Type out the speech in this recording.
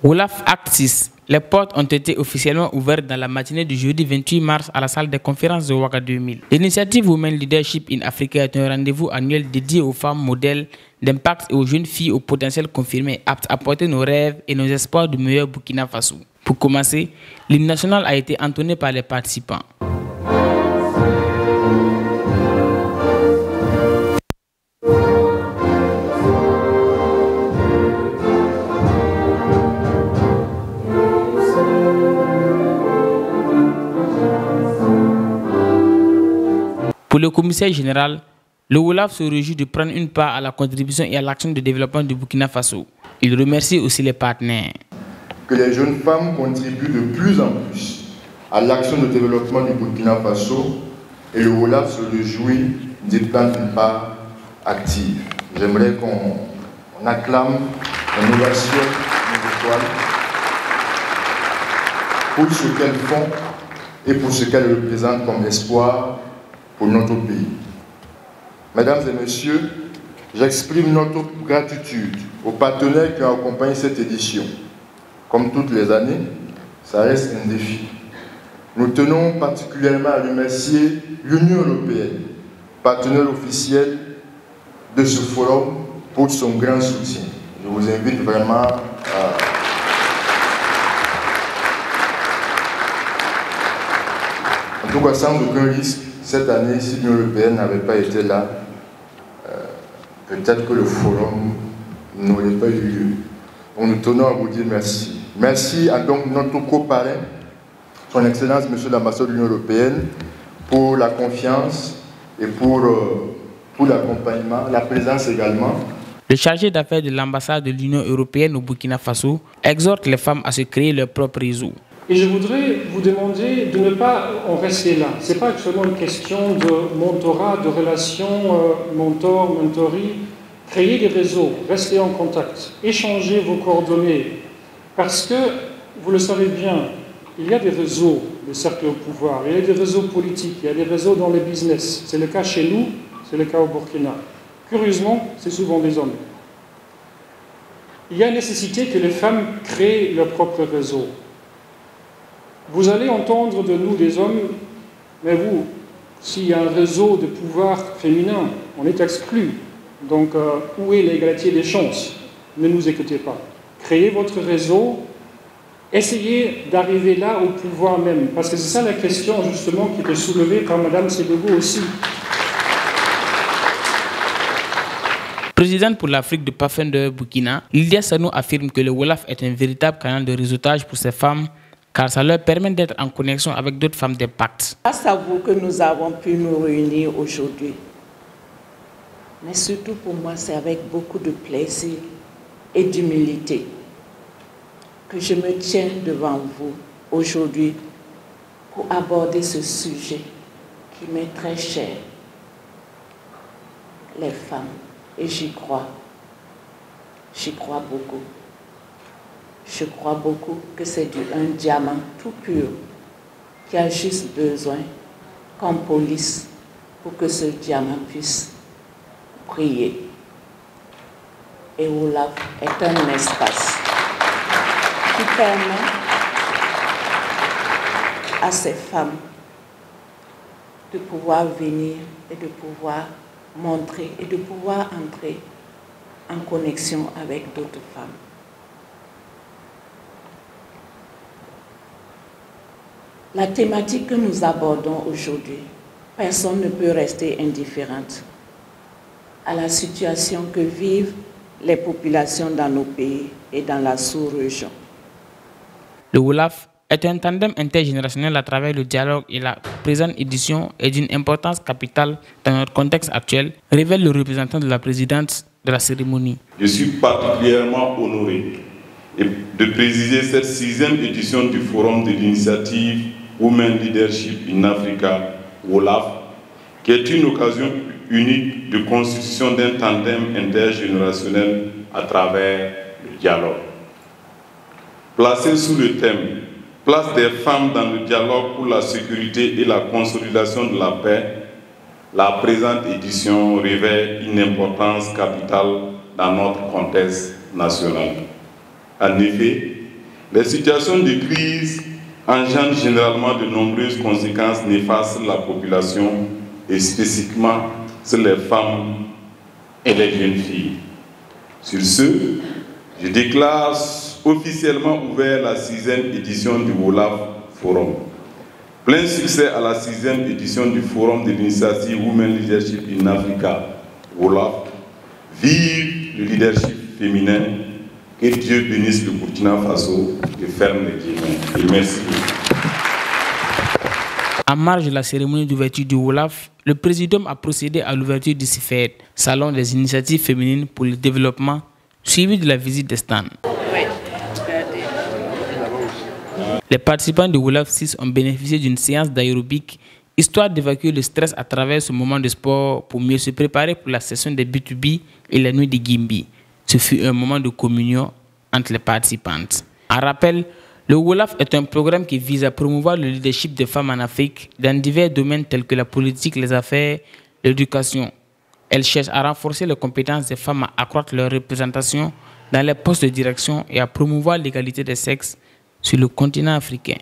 Wolaf Acte 6. Les portes ont été officiellement ouvertes dans la matinée du jeudi 28 mars à la salle des conférences de Ouaga 2000. L'initiative Women Leadership in Africa est un rendez-vous annuel dédié aux femmes modèles d'impact et aux jeunes filles au potentiel confirmé aptes à porter nos rêves et nos espoirs du meilleur Burkina Faso. Pour commencer, l'hymne national a été entonné par les participants. Pour le commissaire général, le Wolaf se réjouit de prendre une part à la contribution et à l'action de développement du Burkina Faso. Il remercie aussi les partenaires. Que les jeunes femmes contribuent de plus en plus à l'action de développement du Burkina Faso et le Wolaf se réjouit d'y prendre une part active. J'aimerais qu'on acclame l'innovation des étoiles pour ce qu'elles font et pour ce qu'elles représentent comme espoir pour notre pays. Mesdames et messieurs, j'exprime notre gratitude aux partenaires qui ont accompagné cette édition. Comme toutes les années, ça reste un défi. Nous tenons particulièrement à remercier l'Union européenne, partenaire officiel de ce forum, pour son grand soutien. Je vous invite vraiment à... En tout cas, sans aucun risque, cette année, si l'Union européenne n'avait pas été là, peut-être que le forum n'aurait pas eu lieu. Donc nous tenons à vous dire merci. Merci à donc notre coparrain, son Excellence Monsieur l'ambassadeur de l'Union européenne, pour la confiance et pour l'accompagnement, la présence également. Le chargé d'affaires de l'ambassade de l'Union européenne au Burkina Faso exhorte les femmes à se créer leur propre réseau. Et je voudrais vous demander de ne pas en rester là. Ce n'est pas seulement une question de mentorat, de relation mentor-mentoree. Créez des réseaux, restez en contact, échangez vos coordonnées. Parce que, vous le savez bien, il y a des réseaux de cercles au pouvoir, il y a des réseaux politiques, il y a des réseaux dans les business. C'est le cas chez nous, c'est le cas au Burkina. Curieusement, c'est souvent des hommes. Il y a nécessité que les femmes créent leur propre réseau. Vous allez entendre de nous, des hommes, mais vous, s'il y a un réseau de pouvoir féminin, on est exclu. Donc, où est l'égalité des chances? Ne nous écoutez pas. Créez votre réseau, essayez d'arriver là au pouvoir même. Parce que c'est ça la question, justement, qui était soulevée par Mme Sédougou aussi. Présidente pour l'Afrique de Pathfinder Burkina, Lydia Sanou affirme que le Wolaf est un véritable canal de réseautage pour ces femmes, car ça leur permet d'être en connexion avec d'autres femmes d'impact. Grâce à vous que nous avons pu nous réunir aujourd'hui. Mais surtout pour moi, c'est avec beaucoup de plaisir et d'humilité que je me tiens devant vous aujourd'hui pour aborder ce sujet qui m'est très cher, les femmes. Et j'y crois beaucoup. Je crois beaucoup que c'est un diamant tout pur qui a juste besoin qu'on polisse pour que ce diamant puisse briller. Et Wolaf est un espace qui permet à ces femmes de pouvoir venir et de pouvoir montrer et de pouvoir entrer en connexion avec d'autres femmes. La thématique que nous abordons aujourd'hui, personne ne peut rester indifférente à la situation que vivent les populations dans nos pays et dans la sous-région. Le Wolaf est un tandem intergénérationnel à travers le dialogue et la présente édition est d'une importance capitale dans notre contexte actuel, révèle le représentant de la présidente de la cérémonie. Je suis particulièrement honoré de présider cette 6e édition du Forum de l'initiative Women Leadership in Africa, Wolaf, qui est une occasion unique de constitution d'un tandem intergénérationnel à travers le dialogue. Placé sous le thème « Place des femmes dans le dialogue pour la sécurité et la consolidation de la paix », la présente édition revêt une importance capitale dans notre contexte national. En effet, Les situations de crise engendrent généralement de nombreuses conséquences néfastes sur la population et spécifiquement sur les femmes et les jeunes filles. Sur ce, je déclare officiellement ouvert la 6e édition du Wolaf Forum. Plein succès à la 6e édition du Forum de l'initiative Women Leadership in Africa, Wolaf. Vive le leadership féminin. Que Dieu bénisse le Burkina Faso et ferme les guillemets. Et merci. En marge de la cérémonie d'ouverture du Wolaf, le Présidium a procédé à l'ouverture du CIFED, Salon des initiatives féminines pour le développement, suivi de la visite des stands. Les participants du Wolaf 6 ont bénéficié d'une séance d'aérobic, histoire d'évacuer le stress à travers ce moment de sport pour mieux se préparer pour la session des B2B et la nuit des Gimbi. Ce fut un moment de communion entre les participantes. En rappel, le Wolaf est un programme qui vise à promouvoir le leadership des femmes en Afrique dans divers domaines tels que la politique, les affaires, l'éducation. Elle cherche à renforcer les compétences des femmes, à accroître leur représentation dans les postes de direction et à promouvoir l'égalité des sexes sur le continent africain.